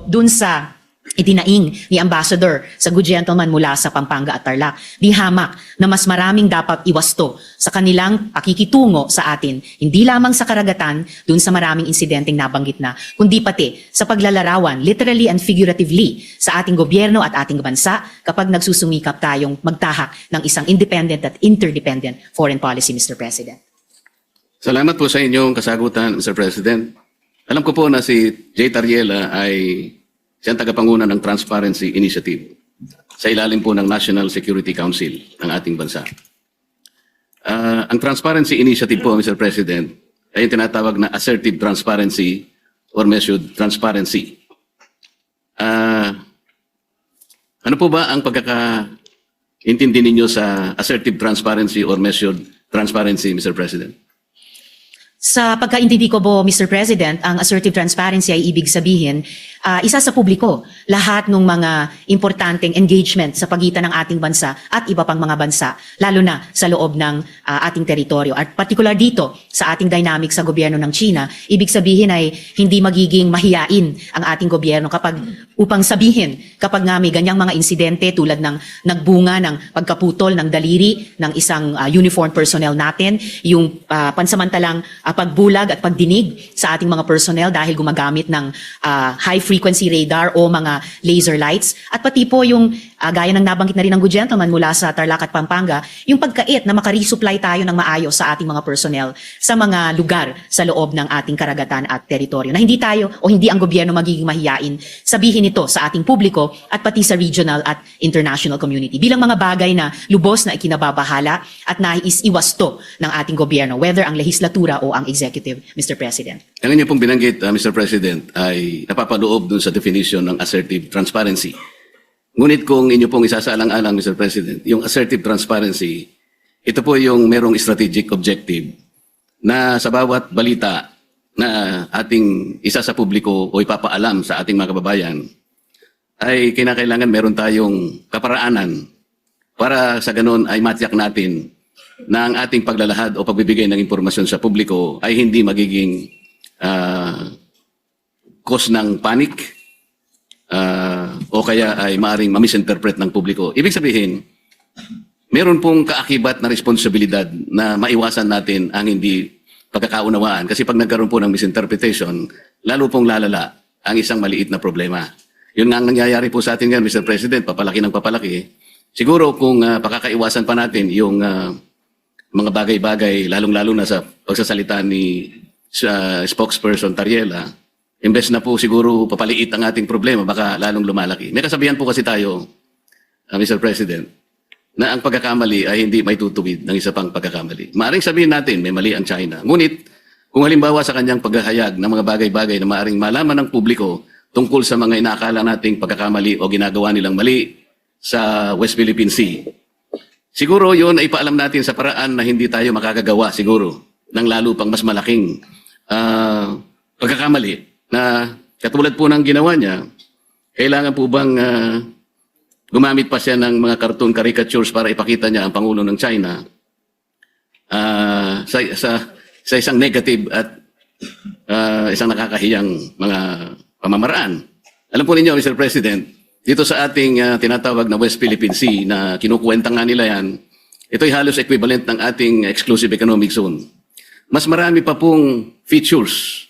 dun sa itinaing ni Ambassador sa good gentleman mula sa Pampanga at Tarlac. Di hamak na mas maraming dapat iwasto sa kanilang pakikitungo sa atin, hindi lamang sa karagatan dun sa maraming insidenteng nabanggit na, kundi pati sa paglalarawan, literally and figuratively, sa ating gobyerno at ating bansa kapag nagsusumikap tayong magtahak ng isang independent at interdependent foreign policy, Mr. President. Salamat po sa inyong kasagutan, Mr. President. Alam ko po na si Jay Tariela ay siyang tagapanguna ng Transparency Initiative sa ilalim po ng National Security Council ng ating bansa. Ang Transparency Initiative po, Mr. President, ay yung tinatawag na assertive transparency or measured transparency. Ano po ba ang pagkakaintindi ninyo sa assertive transparency or measured transparency, Mr. President? Sa pagkaintindi ko po, Mr. President, ang assertive transparency ay ibig sabihin, isa sa publiko, lahat ng mga importanteng engagement sa pagitan ng ating bansa at iba pang mga bansa, lalo na sa loob ng ating teritoryo. At particular dito, sa ating dynamic sa gobyerno ng China, ibig sabihin ay hindi magiging mahiyain ang ating gobyerno upang sabihin kapag nga may ganyang mga insidente tulad ng nagbunga ng pagkaputol ng daliri ng isang uniformed personnel natin, yung pansamantalang pagbulag at pagdinig sa ating mga personnel dahil gumagamit ng high-frequency radar o mga laser lights. At pati po yung, gaya ng nabanggit na rin ng good gentleman mula sa Tarlac at Pampanga, yung pagkait na makaresupply tayo ng maayos sa ating mga personnel sa mga lugar sa loob ng ating karagatan at teritoryo. Na hindi tayo o hindi ang gobyerno magiging mahiyain sabihin ito sa ating publiko at pati sa regional at international community. Bilang mga bagay na lubos na ikinababahala at nais iwasto ng ating gobyerno, whether ang lehislatura o ang executive, Mr. President. Ang inyo pong binanggit, Mr. President, ay napapaloob dun sa definition ng assertive transparency. Ngunit kung inyo pong isasaalang-alang, Mr. President, yung assertive transparency, ito po yung merong strategic objective na sa bawat balita na ating isa sa publiko o ipapaalam sa ating mga kababayan, ay kinakailangan meron tayong kaparaanan para sa ganun ay matiyak natin na ang ating paglalahad o pagbibigay ng impormasyon sa publiko ay hindi magiging cause ng panic o kaya ay maaaring ma-misinterpret ng publiko. Ibig sabihin, meron pong kaakibat na responsibilidad na maiwasan natin ang hindi pagkakaunawaan. Kasi pag nagkaroon po ng misinterpretation, lalo pong lalala ang isang maliit na problema. Yun nga ang nangyayari po sa atin ngayon, Mr. President, papalaki ng papalaki. Siguro kung pakakaiwasan pa natin yung mga bagay-bagay, lalong-lalo na sa pagsasalita ni spokesperson Tariela, imbes na po siguro papaliit ang ating problema, baka lalong lumalaki. May kasabihan po kasi tayo, Mr. President, na ang pagkakamali ay hindi may tutuwid ng isa pang pagkakamali. Maaring sabihin natin, may mali ang China. Ngunit, kung halimbawa sa kanyang paghahayag ng mga bagay-bagay na maaring malaman ng publiko tungkol sa mga inaakala nating pagkakamali o ginagawa nilang mali sa West Philippine Sea, siguro yun ay paalam natin sa paraan na hindi tayo makakagawa siguro ng lalo pang mas malaking pagkakamali na katulad po ng ginawa niya. Kailangan po bang gumamit pa siya ng mga cartoon caricatures para ipakita niya ang Pangulo ng China sa isang negative at isang nakakahiyang mga pamamaraan. Alam po ninyo, Mr. President, dito sa ating tinatawag na West Philippine Sea na kinukuwenta nga nila yan, ito ay halos equivalent ng ating exclusive economic zone. Mas marami pa pong features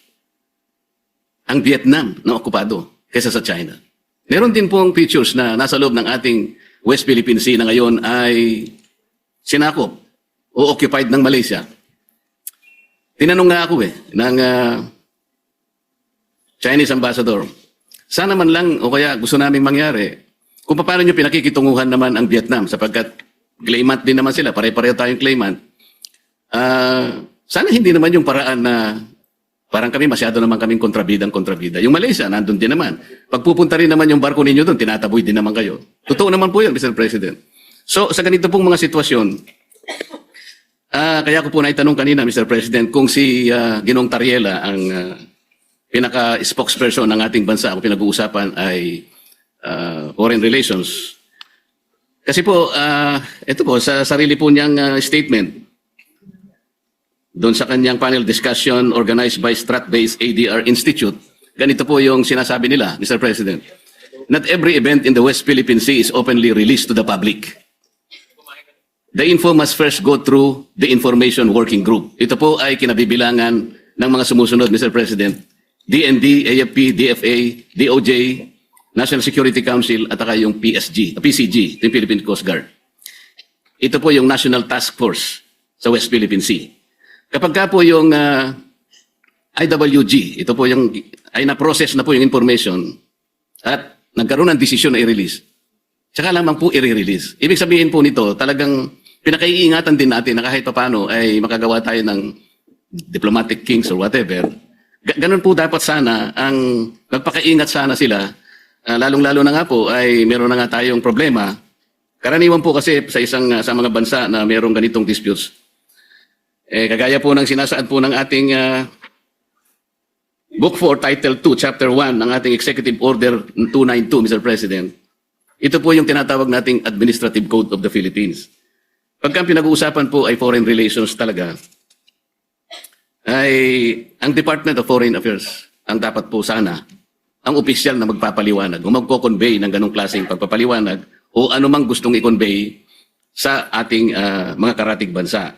ang Vietnam na okupado kaysa sa China. Meron din pong features na nasa loob ng ating West Philippine Sea na ngayon ay sinakop o occupied ng Malaysia. Tinanong nga ako ng Chinese ambassador, sana man lang o kaya gusto naming mangyari kung paano nyo pinakikitunguhan naman ang Vietnam sapagkat claimant din naman sila, pare-pareho tayong claimant. Sana hindi naman yung paraan na parang kami masyado naman kaming kontrabida. Yung Malaysia, nandun din naman. Pag pupunta rin naman yung barko ninyo doon, tinataboy din naman kayo. Totoo naman po yun, Mr. President. So, sa ganito pong mga sitwasyon, kaya ko po naitanong kanina, Mr. President, kung si Ginong Tariela, ang pinaka-spokesperson ng ating bansa, kung pinag-uusapan ay foreign relations. Kasi po, ito po, sa sarili po niyang statement, doon sa kanyang panel discussion organized by Strat-Based ADR Institute, ganito po yung sinasabi nila, Mr. President. Not every event in the West Philippine Sea is openly released to the public. The info must first go through the Information Working Group. Ito po ay kinabibilangan ng mga sumusunod, Mr. President. DND, AFP, DFA, DOJ, National Security Council, at saka yung PCG, yung Philippine Coast Guard. Ito po yung National Task Force sa West Philippine Sea. Kapag ka po yung IWG, ito po yung, ay na-process na po yung information at nagkaroon ng desisyon na i-release, tsaka lamang po i-release. Ibig sabihin po nito, talagang pinakaiingatan din natin na kahit paano ay makagawa tayo ng diplomatic kings or whatever. Ganun po dapat sana ang magpakaingat sana sila. Lalong-lalo na nga po ay meron na nga tayong problema. Karaniwan po kasi sa mga bansa na merong ganitong disputes. Kagaya po ng sinasaad po ng ating Book 4, Title 2, Chapter 1 ng ating Executive Order 292, Mr. President. Ito po yung tinatawag nating Administrative Code of the Philippines. Pagka pinag-uusapan po ay foreign relations talaga, ay ang Department of Foreign Affairs ang dapat po sana ang opisyal na magpapaliwanag o magko-convey ng ganong klaseng pagpapaliwanag o anumang gustong i-convey sa ating mga karatig bansa.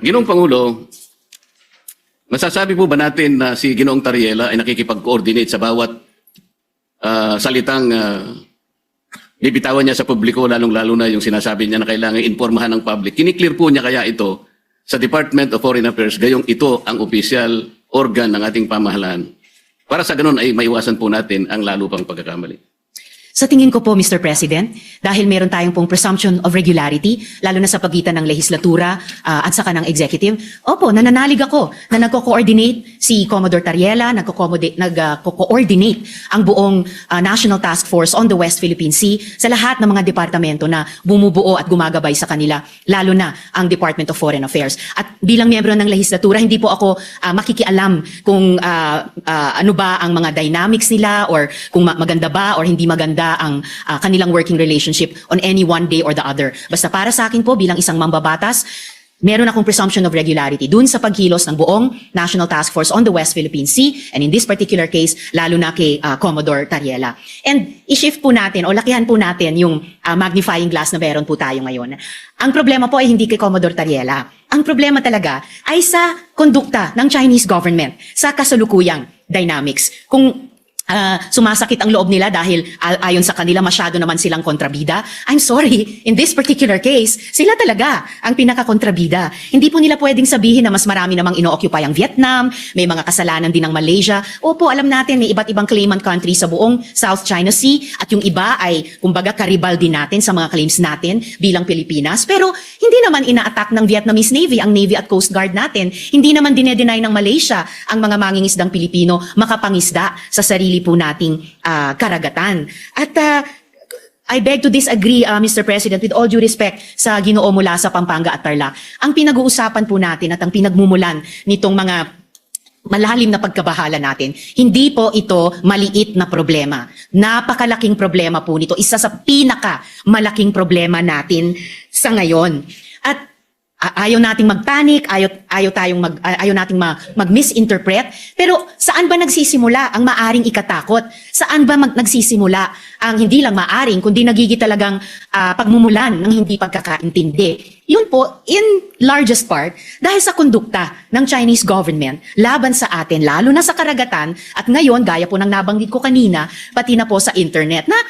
Ginoong Pangulo, masasabi po ba natin na si Ginoong Tariela ay nakikipag-coordinate sa bawat salitang bibitawan niya sa publiko, lalong-lalo na yung sinasabi niya na kailangan informahan ng public? Kiniklear po niya kaya ito sa Department of Foreign Affairs, gayong ito ang official organ ng ating pamahalaan. Para sa ganun ay maiwasan po natin ang lalo pang pagkakamali. Sa tingin ko po, Mr. President, dahil meron tayong pong presumption of regularity, lalo na sa pagitan ng legislatura at saka ng executive, opo, nananalig ako na nagko-coordinate si Commodore Tariela, nagko-coordinate ang buong National Task Force on the West Philippine Sea sa lahat ng mga departamento na bumubuo at gumagabay sa kanila, lalo na ang Department of Foreign Affairs. At bilang miyembro ng legislatura, hindi po ako makikialam kung ano ba ang mga dynamics nila or kung maganda ba or hindi maganda ang kanilang working relationship on any one day or the other. Basta para sa akin po, bilang isang mambabatas, meron akong presumption of regularity dun sa pagkilos ng buong National Task Force on the West Philippine Sea, and in this particular case, lalo na kay Commodore Tariela. And i-shift po natin o lakihan po natin yung magnifying glass na meron po tayo ngayon. Ang problema po ay hindi kay Commodore Tariela. Ang problema talaga ay sa kondukta ng Chinese government, sa kasalukuyang dynamics. Kung sumasakit ang loob nila dahil ayon sa kanila masyado naman silang kontrabida. I'm sorry, in this particular case, sila talaga ang pinaka-kontrabida. Hindi po nila pwedeng sabihin na mas marami namang ino-occupy ang Vietnam, may mga kasalanan din ng Malaysia. Opo, alam natin may iba't ibang claimant country sa buong South China Sea at yung iba ay kumbaga karibal din natin sa mga claims natin bilang Pilipinas. Pero hindi naman ina-attack ng Vietnamese Navy ang Navy at Coast Guard natin. Hindi naman dinedenay ng Malaysia ang mga mangingisdang Pilipino makapangisda sa sarili po nating karagatan. At I beg to disagree, Mr. President, with all due respect sa Ginoo mula sa Pampanga at Tarlac. Ang pinag-uusapan po natin at ang pinagmumulan nitong mga malalim na pagkabahala natin, hindi po ito maliit na problema. Napakalaking problema po nito. Isa sa pinaka-malaking problema natin sa ngayon. At ayaw nating magpanic, ayaw nating mag-misinterpret, pero saan ba nagsisimula ang maaring ikatakot? Saan ba nagsisimula ang hindi lang maaring, kundi nagiging talagang pagmumulan ng hindi pagkakaintindi? Yun po, in largest part, dahil sa kondukta ng Chinese government laban sa atin, lalo na sa karagatan, at ngayon, gaya po ng nabanggit ko kanina, pati na po sa internet, na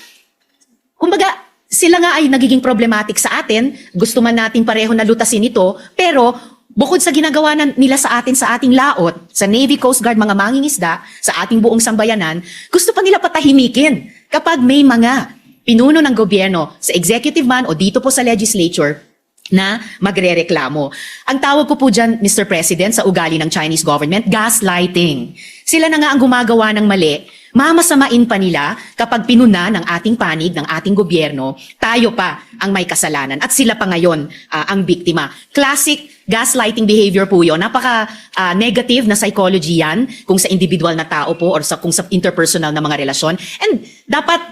kumbaga, sila nga ay nagiging problematic sa atin, gusto man natin pareho na lutasin ito, pero bukod sa ginagawa nila sa atin sa ating laot, sa Navy, Coast Guard, mga mangingisda, sa ating buong sambayanan, gusto pa nila patahimikin kapag may mga pinuno ng gobyerno sa executive man o dito po sa legislature na magrereklamo. Ang tawag ko po dyan, Mr. President, sa ugali ng Chinese government, gaslighting. Sila na nga ang gumagawa ng mali, mamasamain pa nila kapag pinuna ng ating panig, ng ating gobyerno, tayo pa ang may kasalanan at sila pa ngayon ang biktima. Classic gaslighting behavior po yun. Napaka-negative na psychology yan kung sa individual na tao po or kung sa interpersonal na mga relasyon. And dapat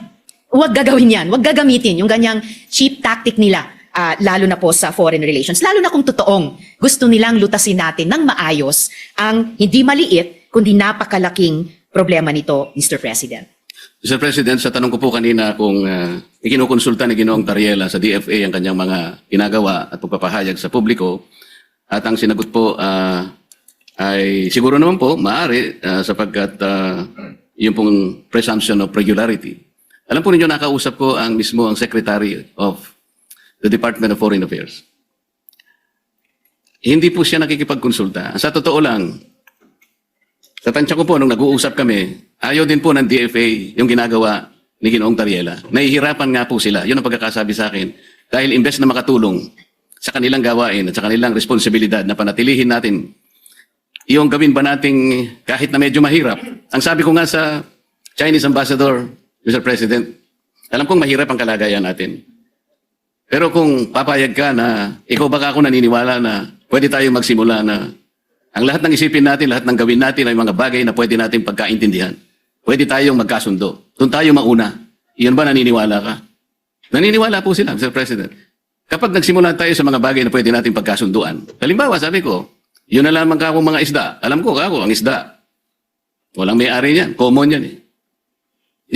huwag gagawin yan, huwag gagamitin yung ganyang cheap tactic nila. Lalo na po sa foreign relations, lalo na kung totoong gusto nilang lutasin natin ng maayos ang hindi maliit, kundi napakalaking problema nito, Mr. President. Mr. President, sa tanong ko po kanina kung ikinukonsulta ni Ginoong Tariela sa DFA ang kanyang mga ginagawa at pagpapahayag sa publiko, at ang sinagot po ay siguro naman po, maaari sapagkat yung pong presumption of regularity. Alam po ninyo, nakausap ko ang Secretary of the Department of Foreign Affairs. Hindi po siya nakikipagkonsulta. Sa totoo lang, sa tansya ko po, nung nag-uusap kami, ayaw din po ng DFA yung ginagawa ni Ginoong Tariela. Nahihirapan nga po sila. Yun ang pagkakasabi sa akin. Dahil imbes na makatulong sa kanilang gawain at sa kanilang responsibilidad na panatilihin natin, yung gawin ba nating kahit na medyo mahirap. Ang sabi ko nga sa Chinese Ambassador, Mr. President, alam kong mahirap ang kalagayan natin. Pero kung papayag ka na, ikaw baka ako naniniwala na pwede tayong magsimula na ang lahat ng isipin natin, lahat ng gawin natin ay mga bagay na pwede natin pagkaintindihan. Pwede tayong magkasundo. Doon tayo mauna. Iyan ba naniniwala ka? Naniniwala po sila, Mr. President. Kapag nagsimula tayo sa mga bagay na pwede natin pagkasunduan, halimbawa, sabi ko, yun na lamang ka akong mga isda. Alam ko, ako, ang isda. Walang may-ari niyan. Common yan eh.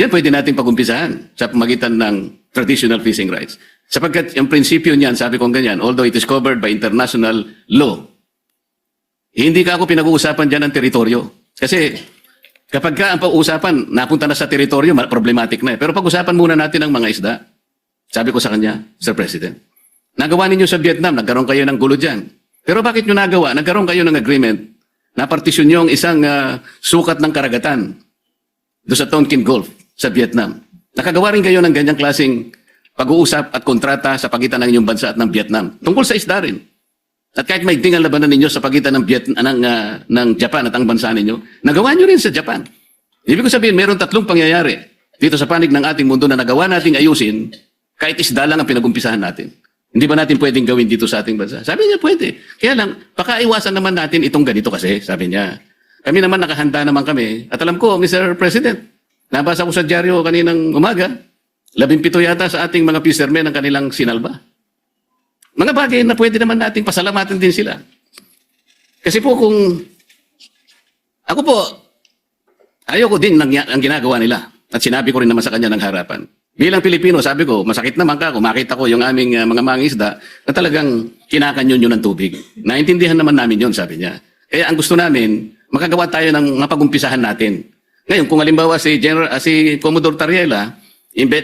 Yan pwede natin pag-umpisahan sa pamagitan ng traditional fishing rights. Sapagkat yung prinsipyo niyan, sabi kong ganyan, although it is covered by international law, hindi ka ako pinag-uusapan dyan ng teritoryo. Kasi kapag ka ang pag-uusapan, napunta na sa teritoryo, problematic na eh. Pero pag-usapan muna natin ang mga isda. Sabi ko sa kanya, Sir President, nagawa ninyo sa Vietnam, nagkaroon kayo ng gulo dyan. Pero bakit nyo nagawa? Nagkaroon kayo ng agreement na partisyon nyo ang isang sukat ng karagatan doon sa Tonkin Gulf sa Vietnam. Nakagawa rin kayo ng ganyang klaseng pag-uusap at kontrata sa pagitan ng inyong bansa at ng Vietnam. Tungkol sa isda rin. At kahit may tingal labanan ninyo sa pagitan ng, ng Japan at ang bansa ninyo, nagawa nyo rin sa Japan. Ibig ko sabihin, meron tatlong pangyayari dito sa panig ng ating mundo na nagawa nating ayusin kahit isda lang ang pinag-umpisahan natin. Hindi ba natin pwedeng gawin dito sa ating bansa? Sabi niya, pwede. Kaya lang, pakaiwasan naman natin itong ganito kasi, sabi niya. Kami naman nakahanda naman kami. At alam ko, Mr. President, nabasa ko sa dyaryo kaninang umaga, 17 yata sa ating mga fishermen ang kanilang sinalba. Mga bagay na pwede naman nating pasalamatan din sila. Kasi po kung, ako po, ayoko din ang ginagawa nila. At sinabi ko rin naman sa kanya ng harapan. Bilang Pilipino, sabi ko, masakit naman ka kung makita ko yung aming mga mangingisda na talagang kinakanyon yun ng tubig. Naintindihan naman namin yun, sabi niya. Kaya ang gusto namin, makagawa tayo ng mapag-umpisahan natin. Ngayon, kung halimbawa si Commodore Tariela,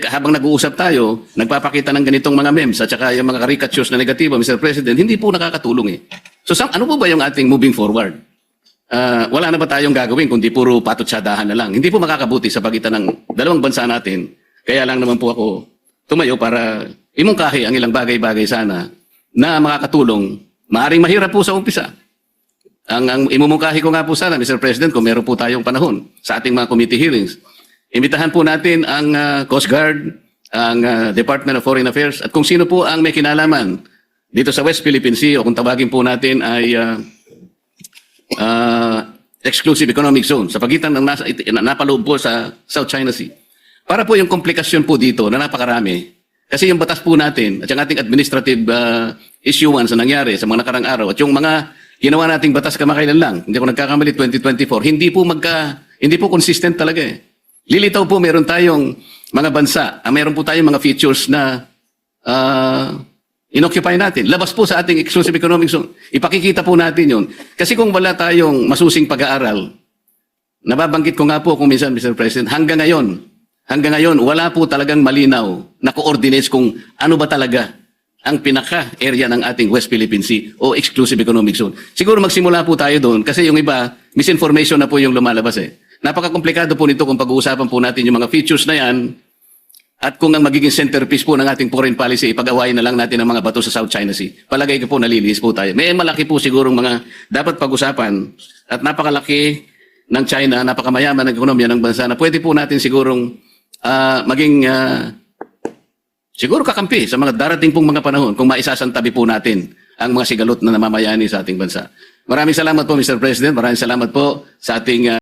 habang nag-uusap tayo, nagpapakita ng ganitong mga memes at saka yung mga caricatures na negatibo, Mr. President, hindi po nakakatulong eh. So, ano po ba yung ating moving forward? Wala na ba tayong gagawin kundi puro patutsadahan na lang? Hindi po makakabuti sa pagitan ng dalawang bansa natin. Kaya lang naman po ako tumayo para imungkahi ang ilang bagay-bagay sana na makakatulong. Maaring mahirap po sa umpisa. Ang imumungkahi ko nga po sana, Mr. President, kung meron po tayong panahon sa ating mga committee hearings, imbitahan po natin ang Coast Guard, ang Department of Foreign Affairs, at kung sino po ang may kinalaman dito sa West Philippine Sea o kung tawagin po natin ay Exclusive Economic Zone sa pagitan ng napaloob po sa South China Sea. Para po yung komplikasyon po dito na napakarami, kasi yung batas po natin at yung ating administrative issuance na nangyari sa mga nakarang araw at yung mga ginawa nating batas kamakailan lang, hindi ko nagkakamali 2024, hindi po consistent talaga eh. Lilitaw po meron tayong mga bansa, meron po tayong mga features na inoccupy natin. Labas po sa ating exclusive economic zone. Ipakikita po natin yun. Kasi kung wala tayong masusing pag-aaral, nababanggit ko nga po kung minsan, Mr. President, hanggang ngayon, wala po talagang malinaw na coordinates kung ano ba talaga ang pinaka-area ng ating West Philippine Sea o Exclusive Economic Zone. Siguro magsimula po tayo doon kasi yung iba, misinformation na po yung lumalabas eh. Napaka-komplikado po nito kung pag-uusapan po natin yung mga features na yan at kung ang magiging centerpiece po ng ating foreign policy, ipag-awayin na lang natin ang mga bato sa South China Sea. Palagay ko po nalilihis po tayo. May malaki po sigurong mga dapat pag-usapan at napakalaki ng China, napakamayaman ng ekonomiya ng bansa na pwede po natin sigurong maging siguro kakampi sa mga darating pong mga panahon kung maisasantabi po natin ang mga sigalot na namamayani sa ating bansa. Maraming salamat po, Mr. President. Maraming salamat po sa ating